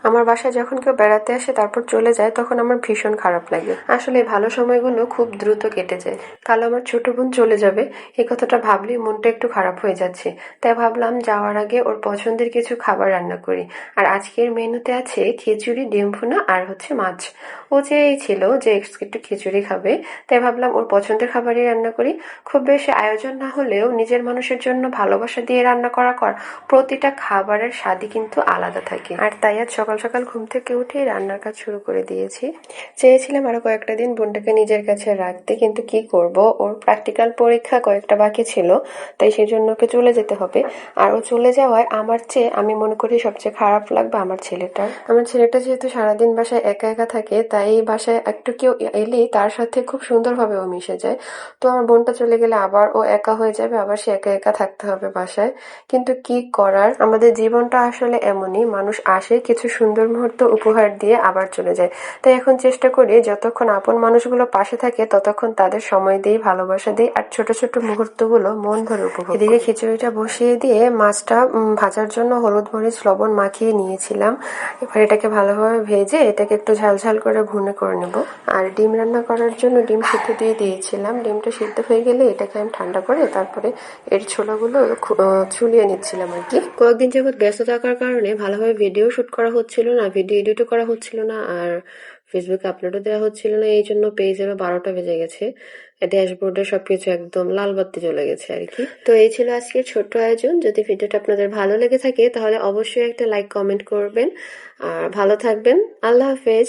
আমার বাসায় যখন কেউ বেড়াতে আসে তারপর চলে যায় তখন আমার ভীষণ খারাপ লাগে। আসলে এই ভালো সময়গুলো খুব দ্রুত কেটে যায়। কাল আমার ছোট বোন চলে যাবে, এই কথাটা ভাবলেই মনটা একটু খারাপ হয়ে যাচ্ছে। তাই ভাবলাম যাওয়ার আগে ওর পছন্দের কিছু খাবার রান্না করি। আর আজকের মেনুতে আছে খিচুড়ি, ডিম ভুনা আর হচ্ছে মাছ। ও চেয়েছিল যে একটু খিচুড়ি খাবে, তাই ভাবলাম ওর পছন্দের খাবারই রান্না করি। খুব বেশি আয়োজন না হলেও নিজের মানুষের জন্য ভালোবাসা দিয়ে রান্না করা প্রতিটা খাবারের স্বাদই কিন্তু আলাদা থাকে। আর তাই আজ সকাল সকাল ঘুম থেকে উঠেই রান্নার কাজ শুরু করে দিয়েছি। চেয়েছিলাম আরো কয়েকটা দিন বোনটাকে নিজের কাছে রাখতে, কিন্তু কি করব, ওর প্র্যাকটিক্যাল পরীক্ষা কয়েকটা বাকি ছিল, তাই সেই জন্য ওকে চলে যেতে হবে। আর ও চলে যাওয়ায় আমার চেয়ে আমি মনে করি সবচেয়ে খারাপ লাগবে আমার ছেলেটার। আমার ছেলেটা যেহেতু সারাদিন বাসায় একা একা থাকে, তাই বাসায় একটু কেউ এলেই তার সাথে খুব সুন্দরভাবে ও মিশে যায়। তো আমার বোনটা চলে গেলে আবার ও একা হয়ে যাবে, আবার সে একা একা থাকতে হবে বাসায়। কিন্তু কি করার, আমাদের জীবনটা আসলে এমনই, মানুষ আসে, কিছু সুন্দর মুহূর্ত উপহার দিয়ে আবার চলে যায়। তাই এখন চেষ্টা করি যতক্ষণ আপন মানুষগুলো পাশে থাকে ততক্ষণ তাদের সময় দিই, ভালোবাসা দিই, আর ছোট ছোট মুহূর্তগুলো মন ভরে উপভোগ করি। এদিকে খিচুড়িটা বসিয়ে দিয়ে মাছটা ভাজার জন্য হলুদ মরিচ লবণ মাখিয়ে নিয়েছিলাম। এবার এটাকে ভালোভাবে ভেজে এটাকে একটু ঝালঝাল করে ভুনে করে নেব। আর ডিম রান্না করার জন্য ডিম সিদ্ধ দিয়ে দিয়েছিলাম। ডিমটা সিদ্ধ হয়ে গেলে এটাকে আমি ঠান্ডা করে তারপরে এর ছোলাগুলো ছুলিয়ে নিচ্ছিলাম আর কি। কয়েকদিন যাবৎ ব্যস্ত থাকার কারণে ভালোভাবে ভিডিও শুট করা হচ্ছিল না, ভিডিও এডিটও করা হচ্ছিল না, আর ফেসবুকে আপলোডও দেওয়া হচ্ছিল না। এই জন্য পেজেরও 12টা বেজে গেছে। ড্যাশবোর্ডে সবকিছু একদম লাল বাতি জ্বলে গেছে আর কি। তো এই ছিল আজকের ছোট্ট আয়োজন। যদি ভিডিওটা আপনাদের ভালো লেগে থাকে তাহলে অবশ্যই একটা লাইক কমেন্ট করবেন। আর ভালো থাকবেন। আল্লাহ হাফেজ।